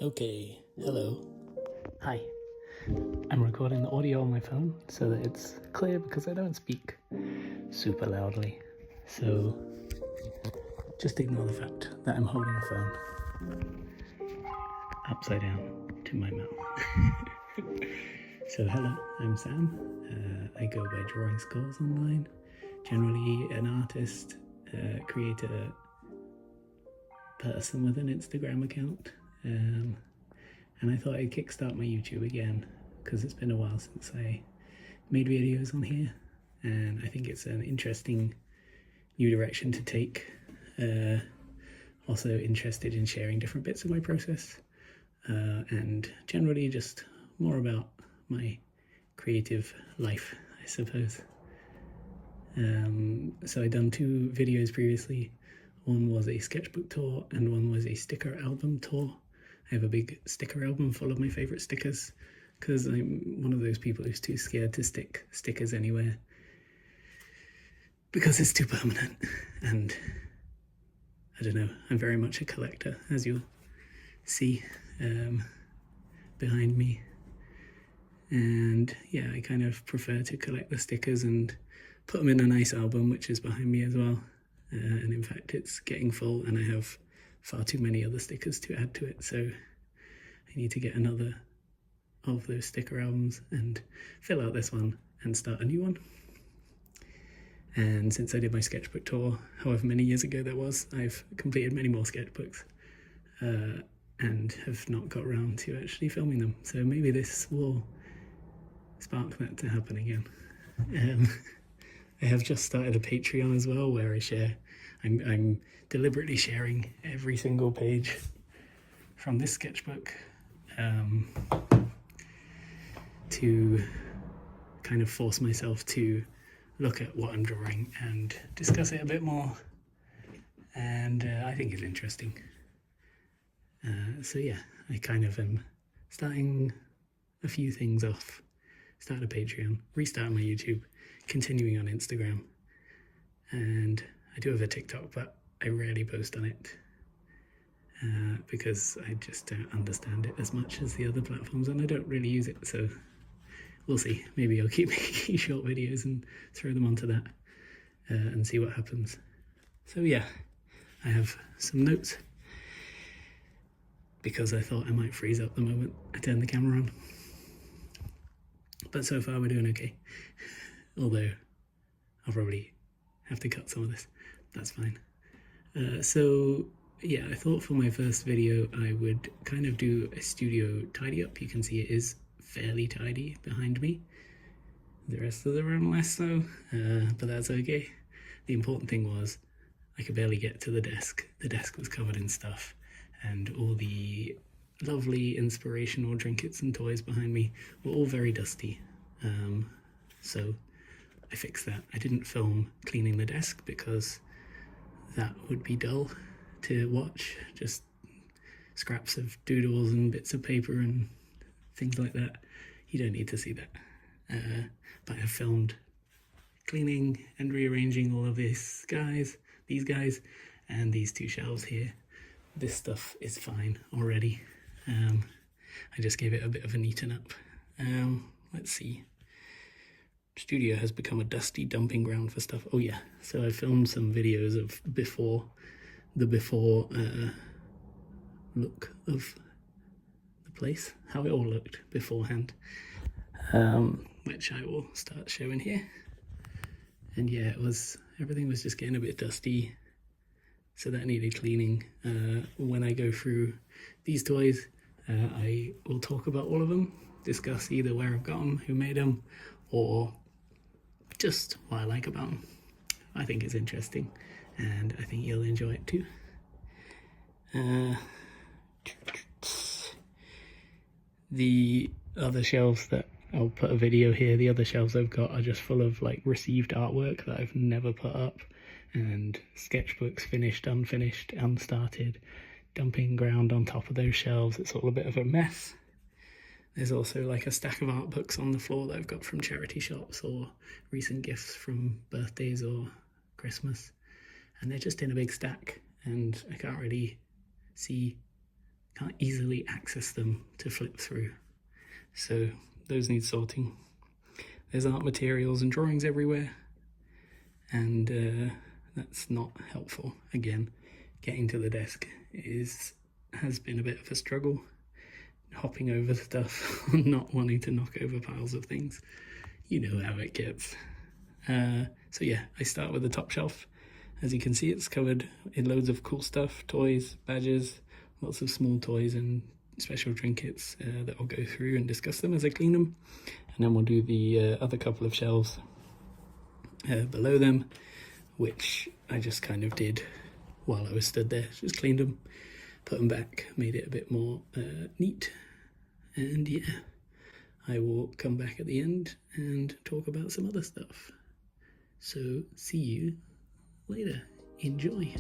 Okay, hello. Hi. I'm recording the audio on my phone so that it's clear because I don't speak super loudly. So just ignore the fact that I'm holding a phone upside down to my mouth. So hello, I'm Sam. I go by drawingskulls online. Generally an artist, creator, person with an Instagram account. And I thought I'd kickstart my YouTube again because it's been a while since I made videos on here, and I think it's an interesting new direction to take. Also interested in sharing different bits of my process, and generally just more about my creative life, I suppose. So I've done 2 videos previously. One was a sketchbook tour and one was a sticker album tour. I have a big sticker album full of my favourite stickers because I'm one of those people who's too scared to stick stickers anywhere because it's too permanent, and I don't know, I'm very much a collector, as you'll see behind me, and yeah, I kind of prefer to collect the stickers and put them in a nice album, which is behind me as well, and in fact it's getting full and I have far too many other stickers to add to it, so I need to get another of those sticker albums and fill out this one and start a new one. And since I did my sketchbook tour, however many years ago that was, I've completed many more sketchbooks and have not got around to actually filming them, so maybe this will spark that to happen again. I have just started a Patreon as well where I share. I'm deliberately sharing every single page from this sketchbook to kind of force myself to look at what I'm drawing and discuss it a bit more, and I think it's interesting. So yeah, I kind of am starting a few things off. Start a Patreon, restart my YouTube, continuing on Instagram, and I do have a TikTok, but I rarely post on it because I just don't understand it as much as the other platforms, and I don't really use it, so we'll see. Maybe I'll keep making short videos and throw them onto that and see what happens. So yeah, I have some notes because I thought I might freeze up the moment I turn the camera on. But so far we're doing okay, although I'll probably have to cut some of this. That's fine. So yeah, I thought for my first video I would kind of do a studio tidy up. You can see it is fairly tidy behind me. The rest of the room less so, but that's okay. The important thing was I could barely get to the desk. The desk was covered in stuff, and all the lovely inspirational trinkets and toys behind me were all very dusty. So I fixed that. I didn't film cleaning the desk because that would be dull to watch, just scraps of doodles and bits of paper and things like that. You don't need to see that. But I filmed cleaning and rearranging all of these guys, and these 2 shelves here. This stuff is fine already. I just gave it a bit of a neaten up. Let's see. Studio has become a dusty dumping ground for stuff. Oh yeah, so I filmed some videos of the before look of the place, how it all looked beforehand, which I will start showing here. And yeah, everything was just getting a bit dusty, so that needed cleaning. When I go through these toys, I will talk about all of them, discuss either where I've got them, who made them, or just what I like about them. I think it's interesting, and I think you'll enjoy it too. The other shelves that I'll put a video here, the other shelves I've got are just full of like received artwork that I've never put up, and sketchbooks finished, unfinished, unstarted, dumping ground on top of those shelves. It's all a bit of a mess. There's also like a stack of art books on the floor that I've got from charity shops or recent gifts from birthdays or Christmas, and they're just in a big stack, and I can't really see can't easily access them to flip through. So those need sorting. There's art materials and drawings everywhere, and that's not helpful. Again, getting to the desk has been a bit of a struggle. Hopping over stuff, not wanting to knock over piles of things. You know how it gets. So yeah, I start with the top shelf. As you can see, it's covered in loads of cool stuff, toys, badges, lots of small toys and special trinkets that I'll go through and discuss them as I clean them. And then we'll do the other couple of shelves below them, which I just kind of did while I was stood there. Just cleaned them, put them back, made it a bit more neat. And yeah, I will come back at the end and talk about some other stuff. So see you later. Enjoy.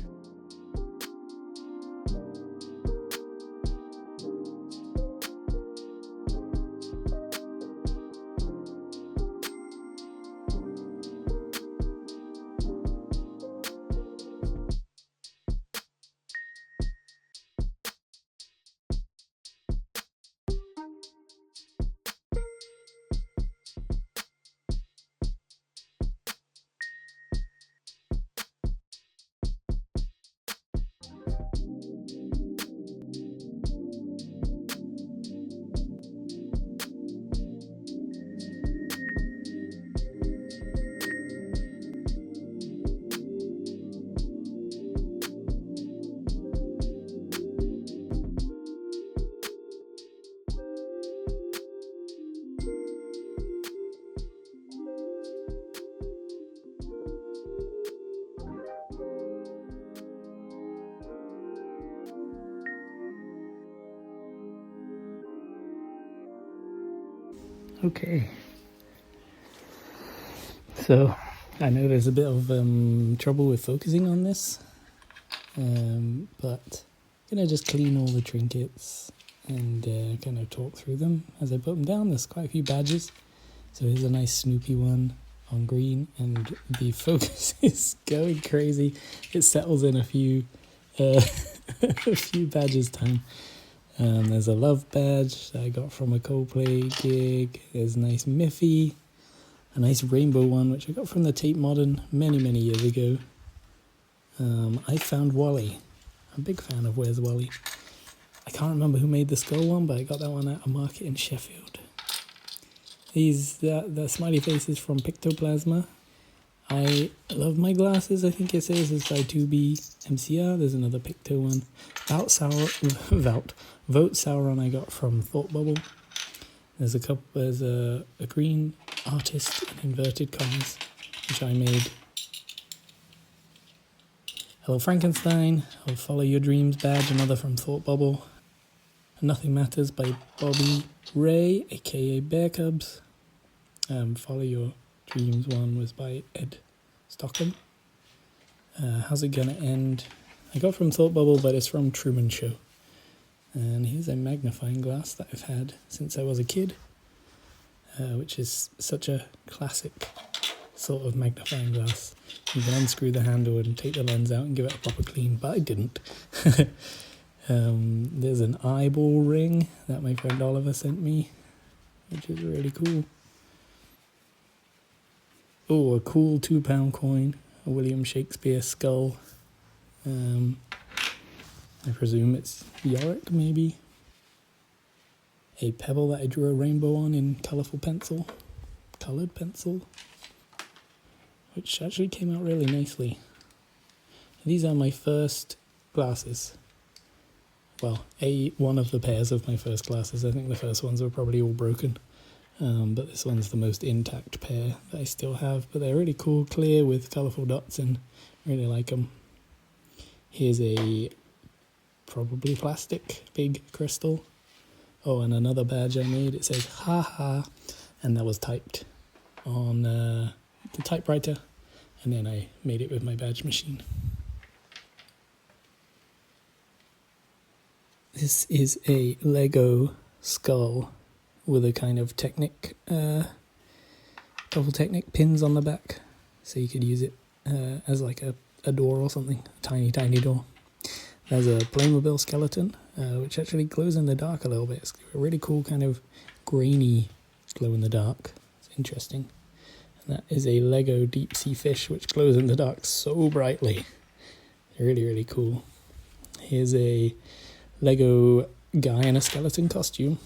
Okay, so I know there's a bit of trouble with focusing on this, but I'm gonna just clean all the trinkets and kind of talk through them as I put them down. There's quite a few badges, so here's a nice Snoopy one on green, and the focus is going crazy. It settles in a few a few badges time. There's a love badge that I got from a Coldplay gig. There's a nice Miffy, a nice rainbow one which I got from the Tate Modern many years ago. I found Wally. I'm a big fan of Where's Wally. I can't remember who made the skull one, but I got that one at a market in Sheffield. The smiley faces from Pictoplasma. I love my glasses, I think it says. It's by 2B MCR. There's another Picto one. Vote Sauron I got from Thought Bubble. There's a green artist in inverted commas, which I made. Hello Frankenstein. I'll Follow Your Dreams badge, another from Thought Bubble. Nothing Matters by Bobby Ray, aka Bear Cubs. Follow Your Dreams one was by Ed Stockham. How's It Gonna End? I got from Thought Bubble, but it's from Truman Show. And here's a magnifying glass that I've had since I was a kid, which is such a classic sort of magnifying glass. You can unscrew the handle and take the lens out and give it a proper clean, but I didn't. There's an eyeball ring that my friend Oliver sent me, which is really cool. Oh, a cool £2 coin, a William Shakespeare skull. I presume it's Yorick, maybe. A pebble that I drew a rainbow on in coloured pencil, which actually came out really nicely. These are my first glasses. Well, one of the pairs of my first glasses. I think the first ones were probably all broken. But this one's the most intact pair that I still have. But they're really cool, clear with colourful dots, and really like them. Here's a probably plastic big crystal. Oh, and another badge I made. It says "ha ha," and that was typed on the typewriter, and then I made it with my badge machine. This is a Lego skull with a kind of Technic, double Technic pins on the back, so you could use it as like a door or something, a tiny door. There's a Playmobil skeleton, which actually glows in the dark a little bit. It's a really cool kind of grainy glow in the dark. It's interesting. And that is a Lego deep sea fish, which glows in the dark so brightly. Really, really cool. Here's a Lego guy in a skeleton costume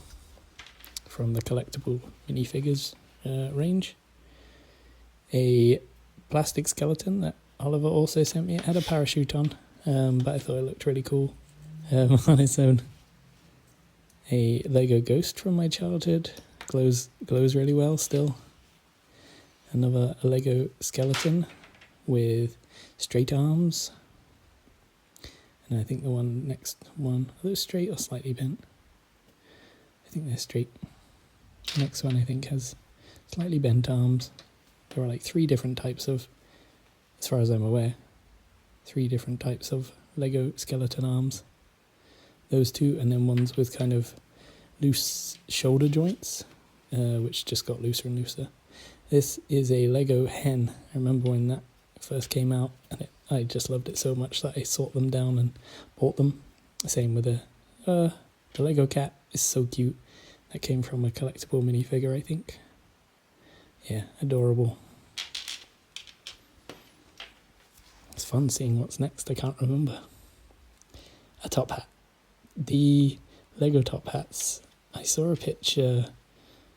from the collectible minifigures range. A plastic skeleton that Oliver also sent me. It had a parachute on, but I thought it looked really cool on its own. A Lego ghost from my childhood. Glows really well still. Another Lego skeleton with straight arms. And I think the next one, are those straight or slightly bent? I think they're straight. The next one I think has slightly bent arms. There are like 3 different types of, as far as I'm aware, 3 different types of Lego skeleton arms. Those 2, and then ones with kind of loose shoulder joints, which just got looser and looser. This is a Lego hen. I remember when that first came out, and I just loved it so much that I sought them down and bought them. Same with the Lego cat is so cute. That came from a collectible minifigure, I think. Yeah, adorable. It's fun seeing what's next. I can't remember. A top hat. The Lego top hats. I saw a picture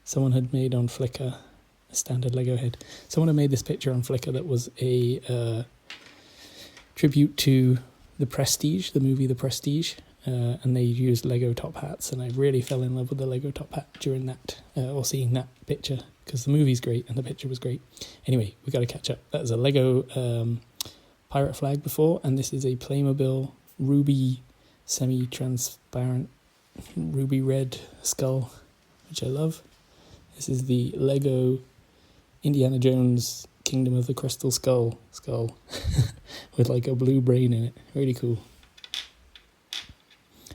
someone had made on Flickr, a standard Lego head. Someone had made this picture on Flickr that was a tribute to The Prestige, the movie The Prestige, and they used Lego top hats, and I really fell in love with the Lego top hat during that, or seeing that picture, because the movie's great and the picture was great. Anyway, we got to catch up. That was a Lego pirate flag before, and this is a Playmobil ruby semi-transparent ruby red skull, which I love. This is the Lego Indiana Jones Kingdom of the Crystal Skull with like a blue brain in it. Really cool.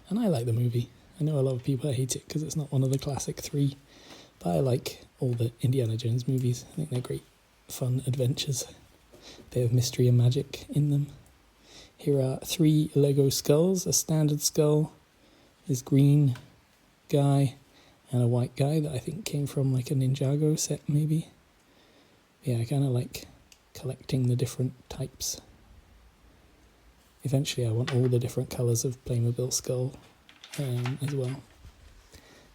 And I like the movie. I know a lot of people hate it because it's not one of the classic 3, but I like all the Indiana Jones movies. I think they're great, fun adventures. They have mystery and magic in them. Here are 3 Lego skulls, a standard skull, this green guy, and a white guy that I think came from like a Ninjago set maybe. Yeah, I kind of like collecting the different types. Eventually I want all the different colours of Playmobil skull as well.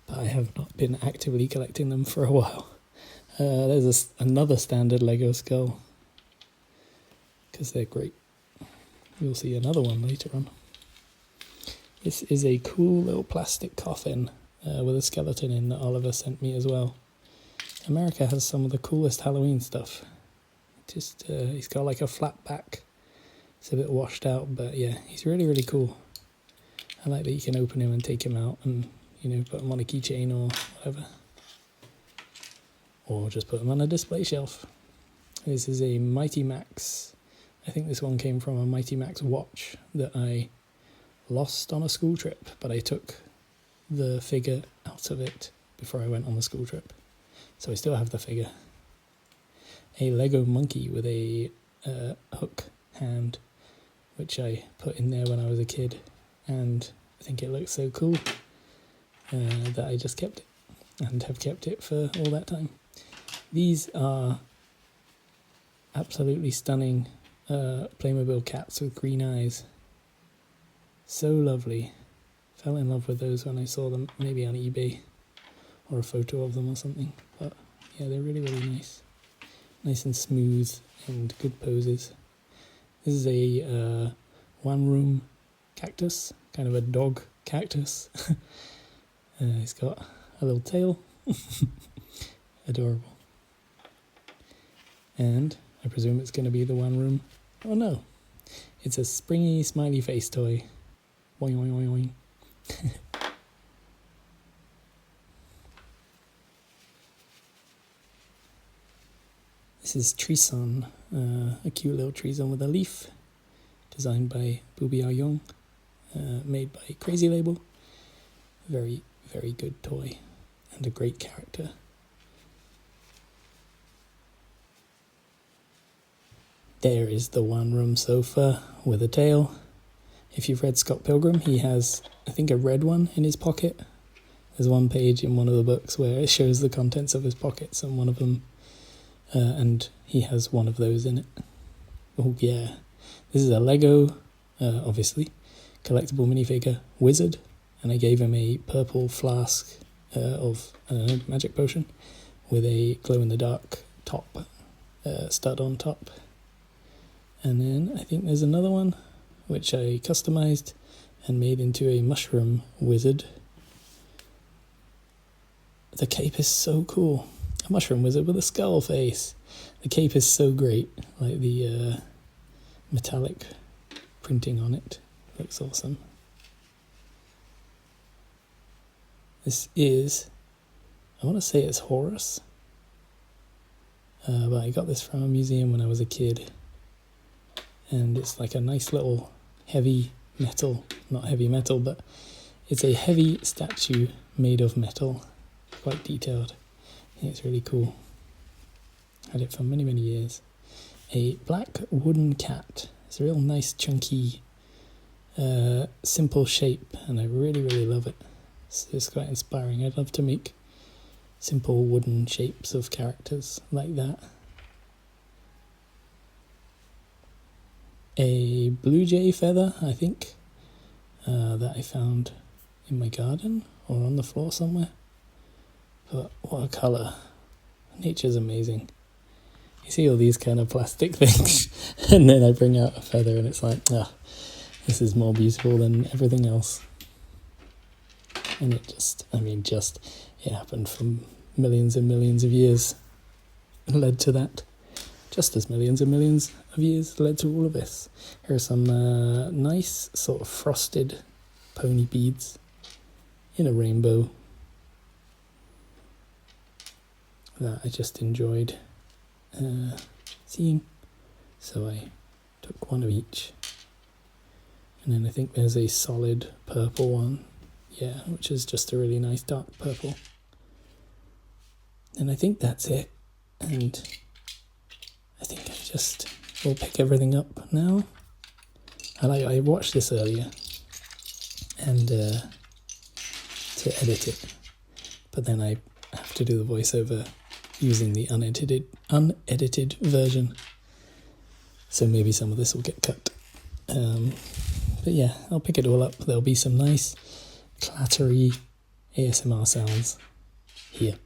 But I have not been actively collecting them for a while. There's another standard Lego skull, because they're great. We'll see another one later on. This is a cool little plastic coffin with a skeleton in that Oliver sent me as well. America has some of the coolest Halloween stuff. Just he's got like a flat back. It's a bit washed out, but yeah, he's really, really cool. I like that you can open him and take him out and, you know, put him on a keychain or whatever. Or just put him on a display shelf. This is a Mighty Max. I think this one came from a Mighty Max watch that I lost on a school trip, but I took the figure out of it before I went on the school trip. So I still have the figure. A Lego monkey with a hook hand, which I put in there when I was a kid, and I think it looks so cool that I just kept it, and have kept it for all that time. These are absolutely stunning Playmobil cats with green eyes. So lovely. Fell in love with those when I saw them, maybe on eBay, or a photo of them or something. But yeah, they're really, really nice. Nice and smooth and good poses. This is a one-room cactus, kind of a dog cactus. It's got a little tail. Adorable. And I presume it's going to be the one room. Oh no, it's a springy smiley face toy. Boing, boing, boing, boing. This is Trison, a cute little Trison with a leaf, designed by Booby Young, made by Crazy Label. Very, very good toy, and a great character. There is the one-room sofa with a tail. if you've read Scott Pilgrim, he has, I think, a red one in his pocket. There's one page in one of the books where it shows the contents of his pockets, and one of them, and he has one of those in it. Oh yeah, this is a Lego, obviously, collectible minifigure wizard, and I gave him a purple flask of magic potion with a glow-in-the-dark top, stud on top. And then I think there's another one which I customized and made into a mushroom wizard. The cape is so cool. A mushroom wizard with a skull face. The cape is so great, like the metallic printing on it. Looks awesome. This is, I want to say it's Horus, but I got this from a museum when I was a kid, and it's like a nice little heavy metal, not heavy metal, but it's a heavy statue made of metal, quite detailed. I think it's really cool. Had it for many, many years. A black wooden cat. It's a real nice, chunky, simple shape, and I really, really love it. It's quite inspiring. I'd love to make simple wooden shapes of characters like that. A blue jay feather, I think, that I found in my garden or on the floor somewhere. But what a colour. Nature's amazing. You see all these kind of plastic things, and then I bring out a feather and it's like, this is more beautiful than everything else. And it it happened from millions and millions of years and led to that. Just as millions and millions of years led to all of this. Here are some nice sort of frosted pony beads in a rainbow that I just enjoyed seeing. So I took one of each. And then I think there's a solid purple one. Yeah, which is just a really nice dark purple. And I think that's it. And I think I just will pick everything up now. I watched this earlier and to edit it, but then I have to do the voiceover using the unedited version. So maybe some of this will get cut. But yeah, I'll pick it all up. There'll be some nice clattery ASMR sounds here.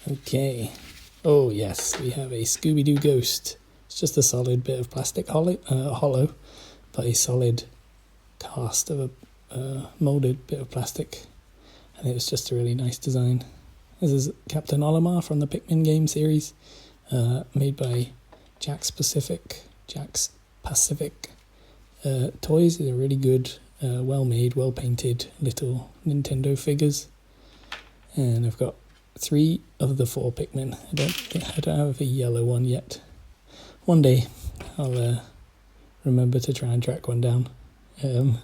Okay. Oh yes, we have a Scooby-Doo ghost. It's just a solid bit of plastic hollow, but a solid cast of a moulded bit of plastic. And it was just a really nice design. This is Captain Olimar from the Pikmin game series, made by Jack's Pacific Toys. They're really good, well-made, well-painted little Nintendo figures. And I've got 3 of the 4 Pikmin. I don't have a yellow one yet. One day I'll remember to try and track one down. But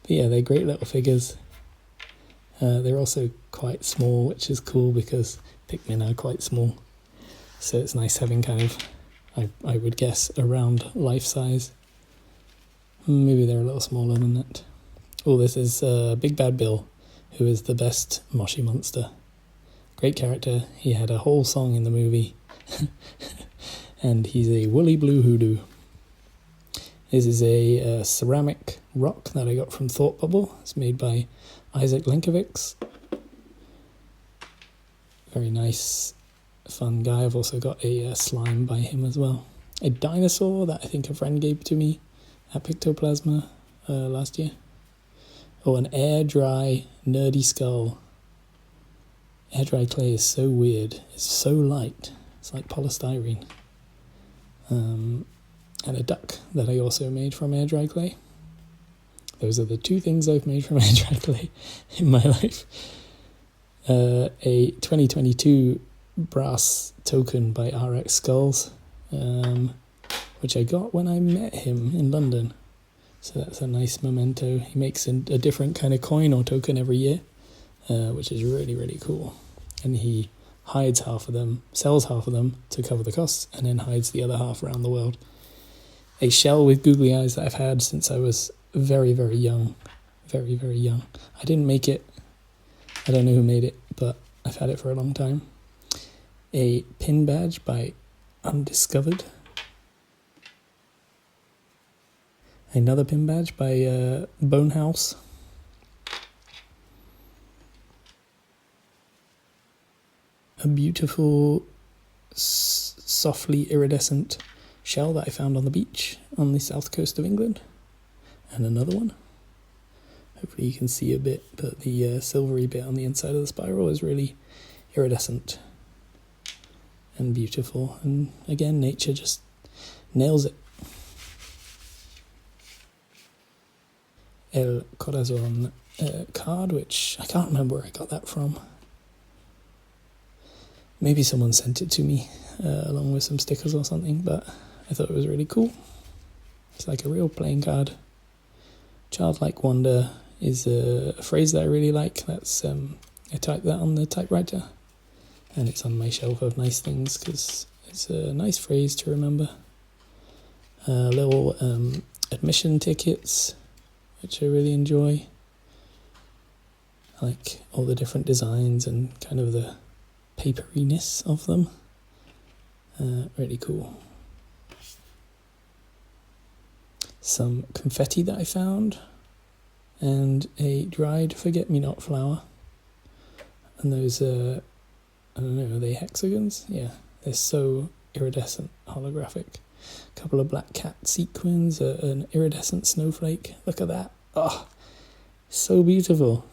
yeah, they're great little figures. They're also quite small, which is cool because Pikmin are quite small. So it's nice having kind of, I would guess, around life size. Maybe they're a little smaller than that. Oh, this is Big Bad Bill, who is the best Moshi monster. Great character. He had a whole song in the movie. And he's a woolly blue hoodoo. This is a ceramic rock that I got from Thought Bubble. It's made by Isaac Lenkovics. Very nice, fun guy. I've also got a slime by him as well. A dinosaur that I think a friend gave to me at Pictoplasma last year. Oh, an air dry nerdy skull. Air dry clay is so weird. It's so light. It's like polystyrene. And a duck that I also made from air dry clay. Those are the two things I've made from air dry clay in my life. A 2022 brass token by drawingskulls, which I got when I met him in London. So that's a nice memento. He makes a different kind of coin or token every year, which is really, really cool. And he hides half of them, sells half of them to cover the costs, and then hides the other half around the world. A shell with googly eyes that I've had since I was very, very young. Very, very young. I didn't make it. I don't know who made it, but I've had it for a long time. A pin badge by Undiscovered. Another pin badge by Bonehouse. A beautiful, softly iridescent shell that I found on the beach on the south coast of England. And another one. Hopefully you can see a bit, but the silvery bit on the inside of the spiral is really iridescent and beautiful. And again, nature just nails it. El Corazon card, which I can't remember where I got that from. Maybe someone sent it to me along with some stickers or something, but I thought it was really cool. It's like a real playing card. Childlike wonder is a phrase that I really like. That's I type that on the typewriter, and it's on my shelf of nice things because it's a nice phrase to remember. Little admission tickets, which I really enjoy. I like all the different designs and kind of the paperiness of them. Really cool. Some confetti that I found, and a dried forget-me-not flower. And those, I don't know, are they hexagons? Yeah, they're so iridescent, holographic. A couple of black cat sequins, an iridescent snowflake. Look at that. Oh, so beautiful.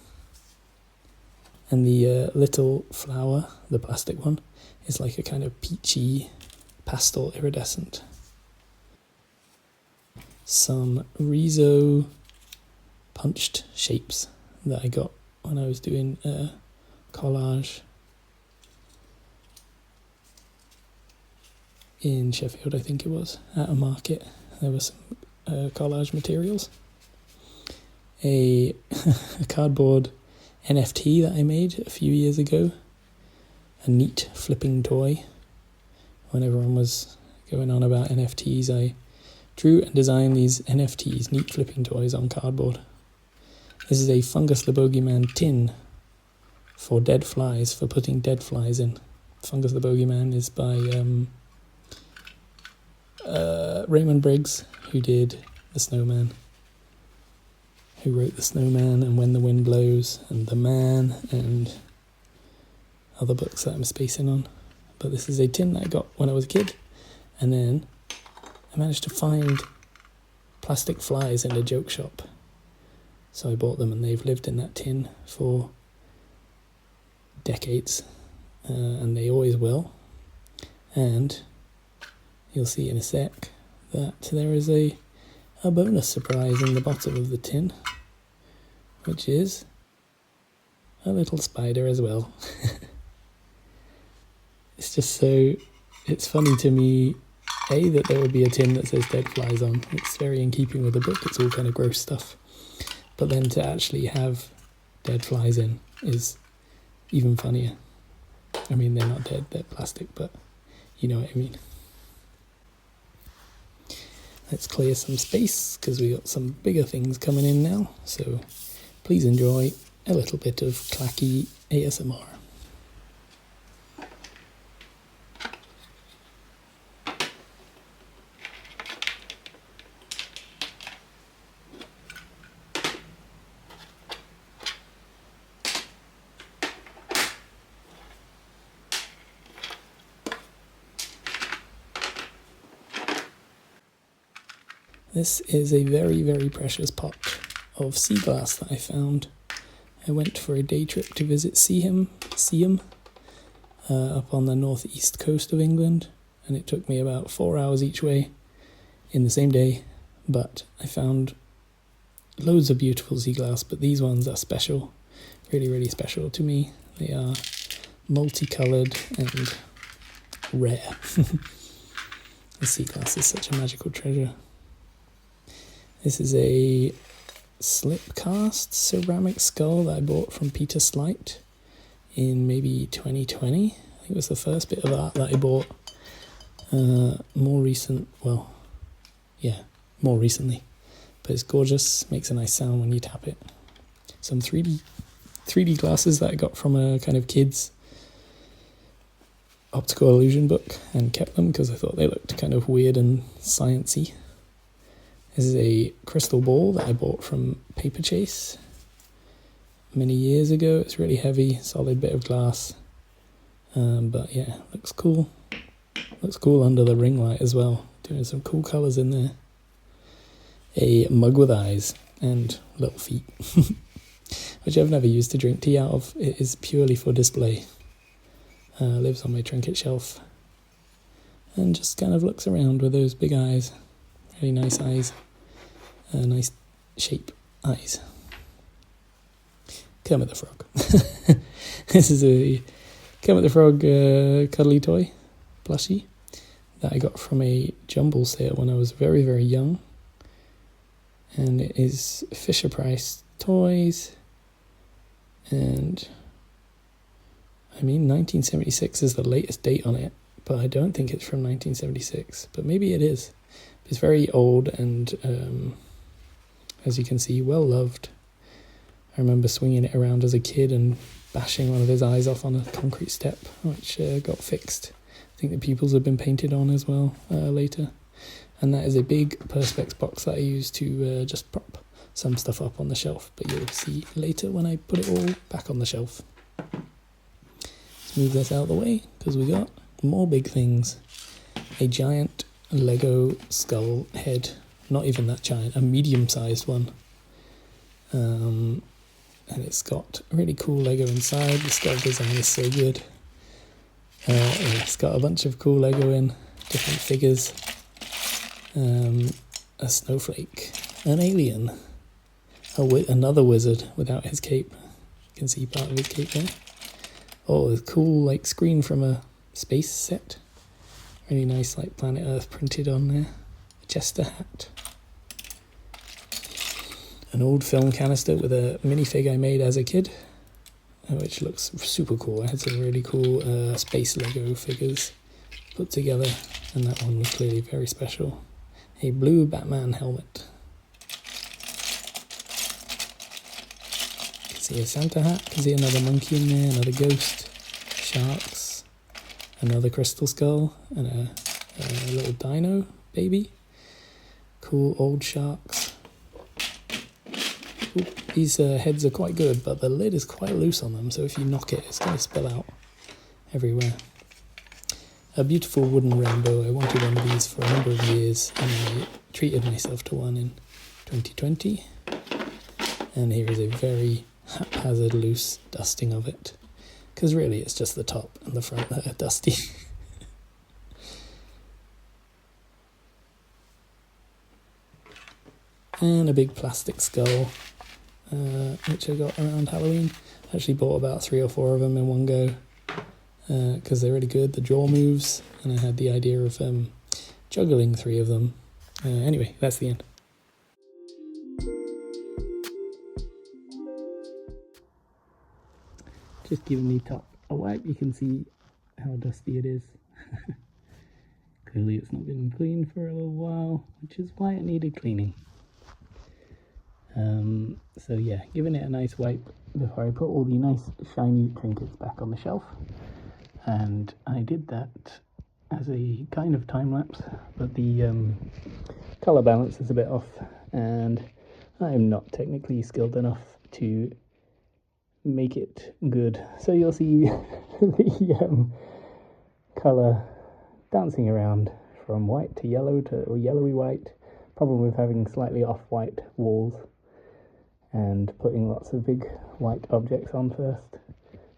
And the little flower, the plastic one, is like a kind of peachy pastel iridescent. Some Riso punched shapes that I got when I was doing collage in Sheffield, I think it was, at a market. There were some collage materials. A cardboard NFT that I made a few years ago. A neat flipping toy. When everyone was going on about NFTs, I drew and designed these NFTs, neat flipping toys, on cardboard. This is a Fungus the Bogeyman tin for dead flies, for putting dead flies in. Fungus the Bogeyman is by Raymond Briggs, who did The Snowman, who wrote The Snowman and When the Wind Blows and The Man and other books that I'm spacing on. But this is a tin that I got when I was a kid, and then I managed to find plastic flies in a joke shop. So I bought them, and they've lived in that tin for decades, and they always will. And you'll see in a sec that there is a bonus surprise in the bottom of the tin, which is a little spider as well. It's just so, it's funny to me, A, that there would be a tin that says dead flies on. It's very in keeping with the book, it's all kind of gross stuff. But then to actually have dead flies in is even funnier. I mean, they're not dead, they're plastic, but you know what I mean. Let's clear some space, because we got some bigger things coming in now. So please enjoy a little bit of clacky ASMR. This is a very, very precious pot of sea glass that I found. I went for a day trip to visit Seaham up on the northeast coast of England, and it took me about 4 hours each way in the same day, but I found loads of beautiful sea glass, but these ones are special, really, really special to me. They are multicoloured and rare. The sea glass is such a magical treasure. This is a slip cast ceramic skull that I bought from Peter Slight in maybe 2020. I think it was the first bit of art that I bought. More recently. But it's gorgeous, makes a nice sound when you tap it. Some 3D glasses that I got from a kind of kids optical illusion book and kept them because I thought they looked kind of weird and sciencey. This is a crystal ball that I bought from Paper Chase many years ago. It's really heavy, solid bit of glass. But yeah, looks cool. Looks cool under the ring light as well. Doing some cool colours in there. A mug with eyes and little feet, which I've never used to drink tea out of. It is purely for display. Lives on my trinket shelf. And just kind of looks around with those big eyes. Really nice eyes. Nice shape eyes. Kermit the Frog. This is a Kermit the Frog cuddly toy, plushie, that I got from a jumble sale when I was very, very young. And it is Fisher Price Toys. And I mean, 1976 is the latest date on it, but I don't think it's from 1976. But maybe it is. It's very old and, as you can see, well loved. I remember swinging it around as a kid and bashing one of his eyes off on a concrete step, which got fixed. I think the pupils have been painted on as well later. And that is a big Perspex box that I use to just prop some stuff up on the shelf. But you'll see later when I put it all back on the shelf. Let's move this out of the way because we got more big things. A giant Lego skull head. Not even that giant, a medium-sized one. And it's got really cool Lego inside. The skull design is so good. It's got a bunch of cool Lego in, different figures. A snowflake, an alien, another wizard without his cape. You can see part of his cape there. Oh, a cool like screen from a space set. Really nice like Planet Earth printed on there. A Chester hat. An old film canister with a minifig I made as a kid, which looks super cool. I had some really cool space Lego figures put together, and that one was clearly very special. A blue Batman helmet. You can see a Santa hat, you can see another monkey in there, another ghost, sharks, another crystal skull, and a little dino baby. Cool old sharks. Ooh, these heads are quite good, but the lid is quite loose on them, so if you knock it, it's going to spill out everywhere. A beautiful wooden rainbow. I wanted one of these for a number of years, and I treated myself to one in 2020. And here is a very haphazard, loose dusting of it, because really it's just the top and the front that are dusty. And a big plastic skull, which I got around Halloween. I actually bought about 3 or 4 of them in one go. Because they're really good, the jaw moves, and I had the idea of juggling 3 of them. Anyway, that's the end. Just giving the top a wipe, you can see how dusty it is. Clearly it's not been cleaned for a little while, which is why it needed cleaning. So yeah, giving it a nice wipe before I put all the nice shiny trinkets back on the shelf. And I did that as a kind of time-lapse, but the colour balance is a bit off, and I am not technically skilled enough to make it good. So you'll see the colour dancing around from white to yellow or yellowy white. Problem with having slightly off-white walls and putting lots of big white objects on first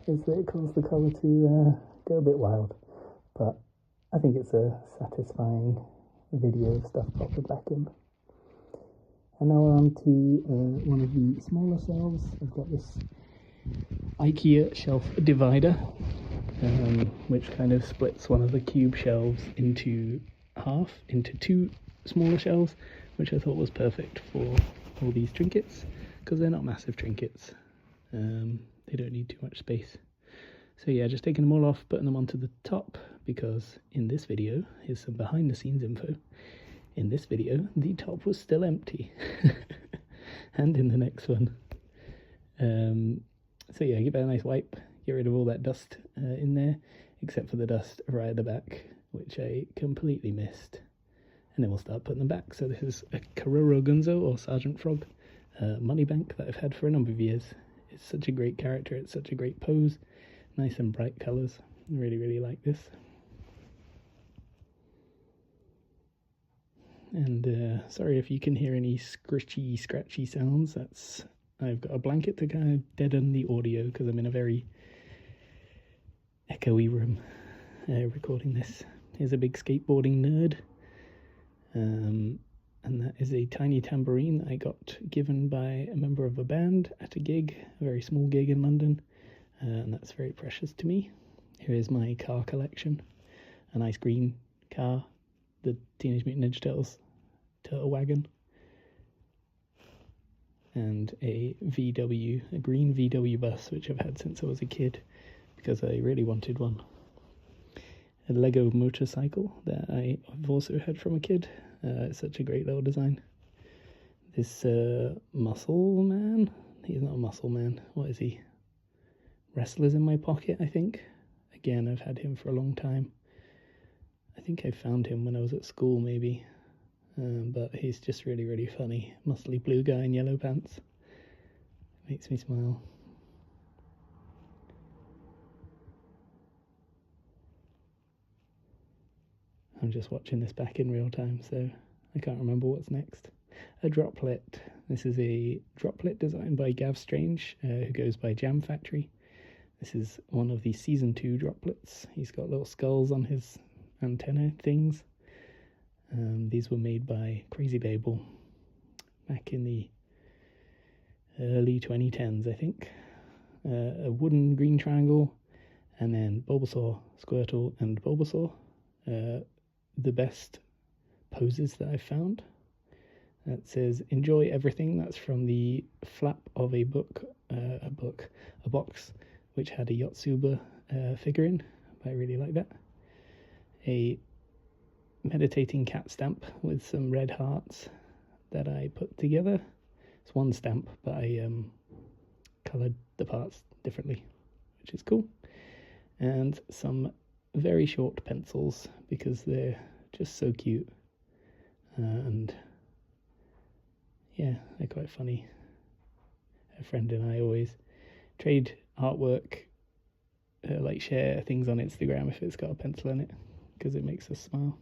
is that it causes the colour to go a bit wild, but I think it's a satisfying video of stuff popped back in. And now we're on to one of the smaller shelves. I've got this IKEA shelf divider, which kind of splits one of the cube shelves into half, into two smaller shelves, which I thought was perfect for all these trinkets, because they're not massive trinkets. They don't need too much space. So yeah, just taking them all off, putting them onto the top, because in this video, here's some behind the scenes info. In this video, the top was still empty. And in the next one. So yeah, give it a nice wipe, get rid of all that dust in there, except for the dust right at the back, which I completely missed. And then we'll start putting them back. So this is a Karoro Gunzo, or Sergeant Frog, money bank that I've had for a number of years. It's such a great character, it's such a great pose, nice and bright colours. I really, really like this. And sorry if you can hear any scratchy sounds. I've got a blanket to kind of deaden the audio because I'm in a very echoey room recording this. Here's a big skateboarding nerd, and that is a tiny tambourine that I got given by a member of a band at a gig, a very small gig in London, and that's very precious to me. Here is my car collection, a nice green car, the Teenage Mutant Ninja Turtles turtle wagon, and a green VW bus, which I've had since I was a kid because I really wanted one. A Lego motorcycle that I've also had from a kid. It's such a great little design. This muscle man, he's not a muscle man, what is he? Wrestler's in my pocket, I think. Again, I've had him for a long time. I think I found him when I was at school, maybe. But he's just really, really funny. Muscly blue guy in yellow pants. Makes me smile. I'm just watching this back in real time, so I can't remember what's next. A droplet. This is a droplet designed by Gav Strange, who goes by Jam Factory. This is one of the Season 2 droplets. He's got little skulls on his antenna things. These were made by Crazy Babel back in the early 2010s, I think. A wooden green triangle, and then Bulbasaur, Squirtle, and Bulbasaur. The best poses that I've found. That says, "Enjoy everything." That's from the flap of a box, which had a Yotsuba figurine. I really like that. A meditating cat stamp with some red hearts that I put together. It's one stamp, but I coloured the parts differently, which is cool. And some very short pencils because they're just so cute. And yeah, they're quite funny. A friend and I always trade artwork, like share things on Instagram if it's got a pencil in it, because it makes us smile.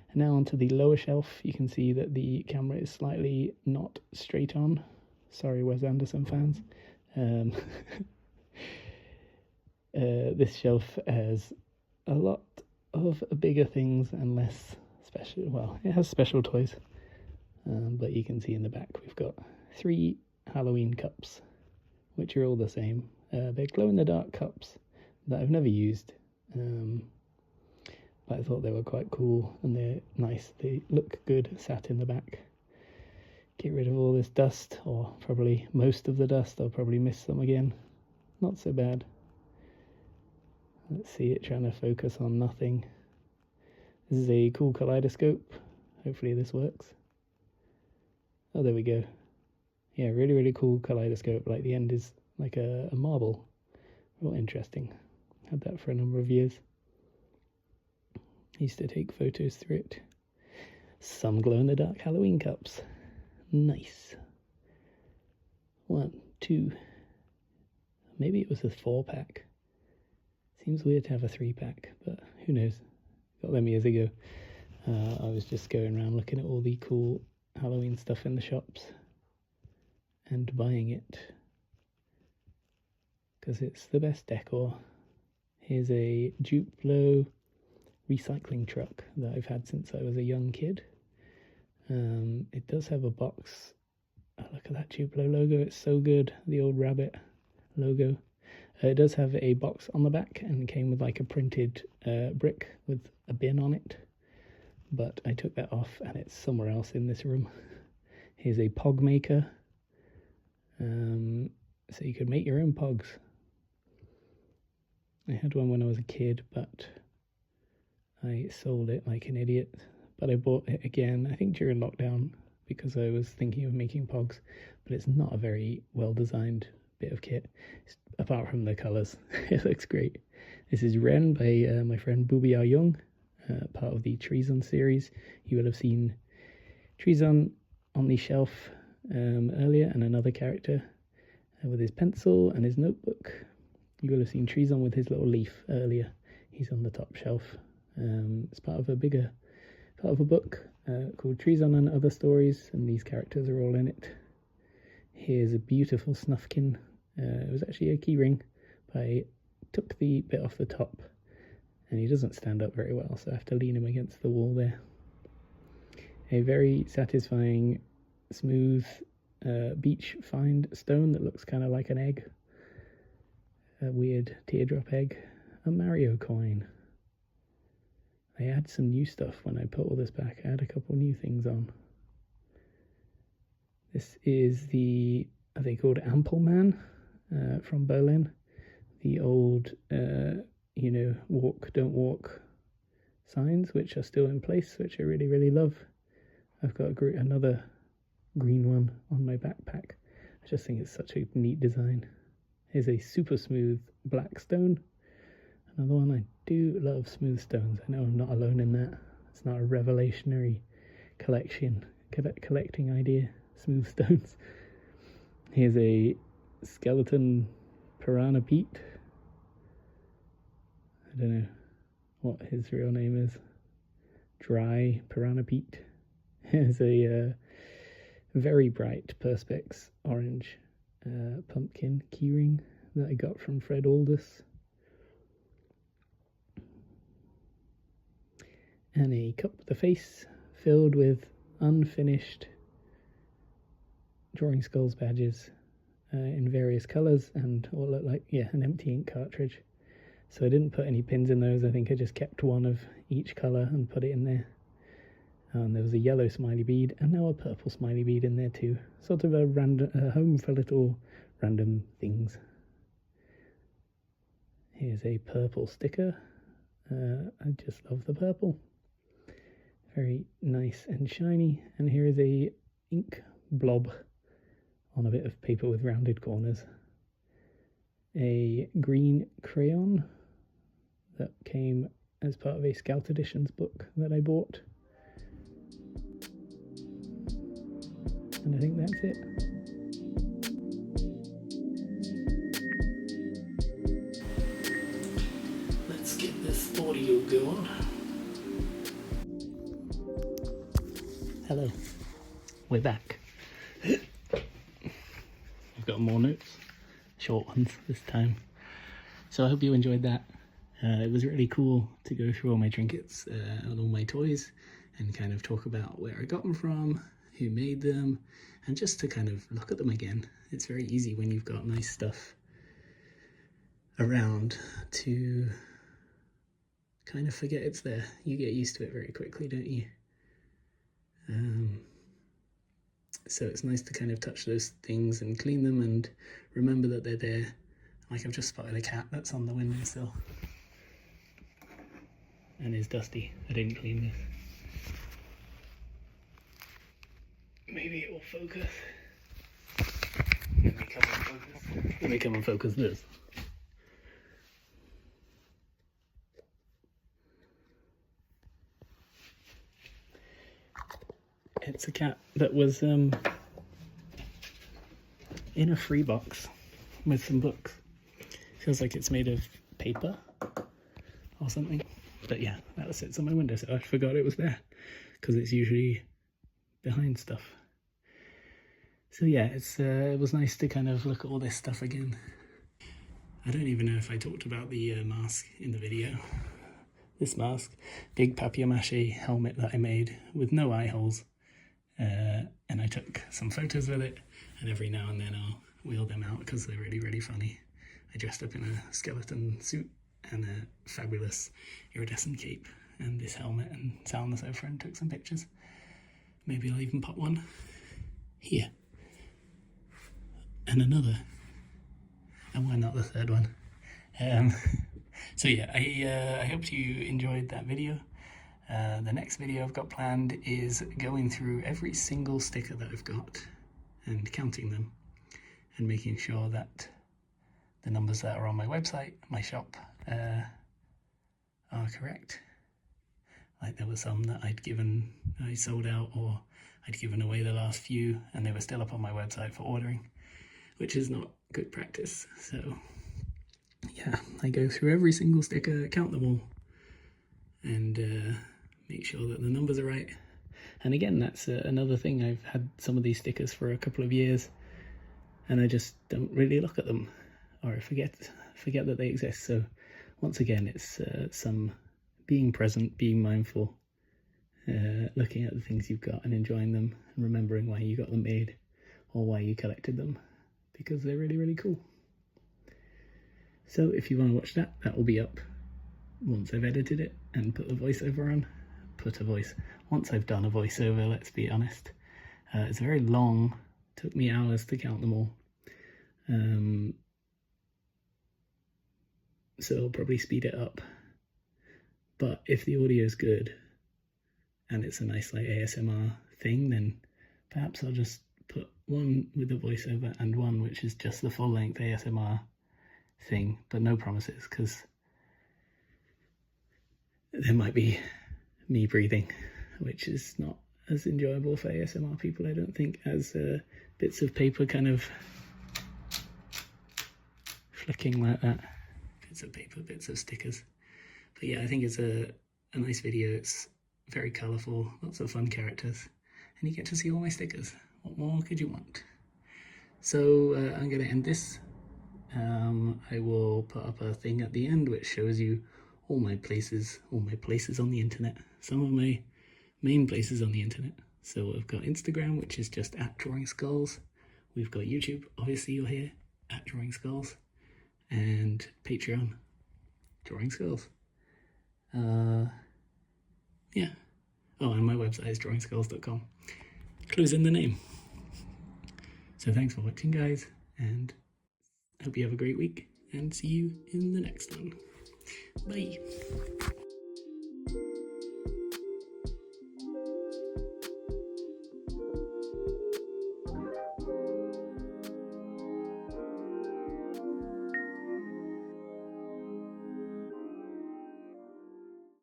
And now onto the lower shelf, you can see that the camera is slightly not straight on. Sorry, Wes Anderson fans. This shelf has a lot of bigger things and less special. Well, it has special toys, but you can see in the back we've got 3 Halloween cups, which are all the same. They're glow-in-the-dark cups that I've never used, but I thought they were quite cool and they're nice. They look good sat in the back. Get rid of all this dust, or probably most of the dust. I'll probably miss some again. Not so bad. Let's see it trying to focus on nothing. This is a cool kaleidoscope. Hopefully this works. Oh, there we go. Yeah, really, really cool kaleidoscope. Like the end is like a marble. Real interesting. Had that for a number of years. Used to take photos through it. Some glow-in-the-dark Halloween cups. Nice. 1, 2. Maybe it was a 4-pack. Seems weird to have a 3-pack, but who knows. Got them years ago. I was just going around looking at all the cool Halloween stuff in the shops and buying it because it's the best decor. Here's a Duplo recycling truck that I've had since I was a young kid. It does have a box. Oh, look at that Duplo logo, it's so good, the old rabbit logo. It does have a box on the back and came with like a printed brick with a bin on it, but I took that off and it's somewhere else in this room. Here's a pog maker, so you could make your own pogs. I had one when I was a kid, but I sold it like an idiot. But I bought it again, I think during lockdown, because I was thinking of making pogs, but it's not a very well designed bit of kit, apart from the colours. It looks great. This is Ren by my friend Boobiao Young, part of the Treason series. You will have seen Treason on the shelf earlier, and another character with his pencil and his notebook. You will have seen Treason with his little leaf earlier. He's on the top shelf. It's part of a bigger book called Treason and Other Stories, and these characters are all in it. Here's a beautiful snuffkin. It was actually a key ring, but I took the bit off the top and he doesn't stand up very well, so I have to lean him against the wall there. A very satisfying, smooth beach find stone that looks kind of like an egg. A weird teardrop egg. A Mario coin. I had some new stuff when I put all this back. I had a couple new things on. This is the, are they called Ample Man from Berlin? The old, you know, walk, don't walk signs, which are still in place, which I really, really love. I've got another green one on my backpack. I just think it's such a neat design. Here's a super smooth black stone. Another one. I do love smooth stones. I know I'm not alone in that. It's not a revelationary collecting idea, smooth stones. Here's a skeleton piranha Pete. I don't know what his real name is. Dry piranha Pete. Here's a very bright perspex orange pumpkin keyring that I got from Fred Aldous. And a cup with a face filled with unfinished Drawing Skulls badges in various colours and what looked like, yeah, an empty ink cartridge. So I didn't put any pins in those. I think I just kept one of each colour and put it in there. And there was a yellow smiley bead and now a purple smiley bead in there too. Sort of a random home for little random things. Here's a purple sticker. I just love the purple. Very nice and shiny. And here is a ink blob on a bit of paper with rounded corners. A green crayon that came as part of a Scout Editions book that I bought. And I think that's it. Let's get this audio going. Hello, we're back. I've got more notes, short ones this time. So I hope you enjoyed that. It was really cool to go through all my trinkets and all my toys and kind of talk about where I got them from, who made them, and just to kind of look at them again. It's very easy when you've got nice stuff around to kind of forget it's there. You get used to it very quickly, don't you? So it's nice to kind of touch those things and clean them and remember that they're there. Like I've just spotted a cat that's on the windowsill and is dusty. I didn't clean this. Maybe it will focus. Let me come and focus. Let me come and focus this. It's a cat that was in a free box with some books. Feels like it's made of paper or something. But yeah, that sits on my window, so I forgot it was there because it's usually behind stuff. So yeah, it was nice to kind of look at all this stuff again. I don't even know if I talked about the mask in the video. This mask, big papier-mâché helmet that I made with no eye holes. And I took some photos with it, and every now and then I'll wheel them out because they're really, really funny. I dressed up in a skeleton suit and a fabulous iridescent cape and this helmet and sat on the sofa and took some pictures. Maybe I'll even pop one here. And another. And why not the third one? So yeah, I hope you enjoyed that video. The next video I've got planned is going through every single sticker that I've got and counting them and making sure that the numbers that are on my website, my shop, are correct. Like there were some that I sold out, or I'd given away the last few and they were still up on my website for ordering, which is not good practice. So yeah, I go through every single sticker, count them all, and make sure that the numbers are right. And again, that's another thing. I've had some of these stickers for a couple of years and I just don't really look at them, or I forget that they exist. So once again, it's some being present, being mindful, looking at the things you've got and enjoying them and remembering why you got them made or why you collected them, because they're really, really cool. So if you want to watch that, that will be up once I've edited it and put the voiceover on. Once I've done a voiceover, let's be honest. It's very long, took me hours to count them all. So I'll probably speed it up. But if the audio is good and it's a nice like ASMR thing, then perhaps I'll just put one with the voiceover and one which is just the full length ASMR thing, but no promises, because there might be me breathing, which is not as enjoyable for ASMR people, I don't think, as bits of paper kind of flicking like that. Bits of paper, bits of stickers. But yeah, I think it's a nice video. It's very colourful, lots of fun characters, and you get to see all my stickers. What more could you want? So I'm going to end this. I will put up a thing at the end which shows you all my places on the internet, some of my main places on the internet. So I've got Instagram, which is just @drawingskulls. We've got YouTube, obviously you're here, @drawingskulls, and Patreon, drawingskulls. Yeah. Oh, and my website is drawingskulls.com. Clues in the name. So thanks for watching, guys, and hope you have a great week, and see you in the next one. Bye.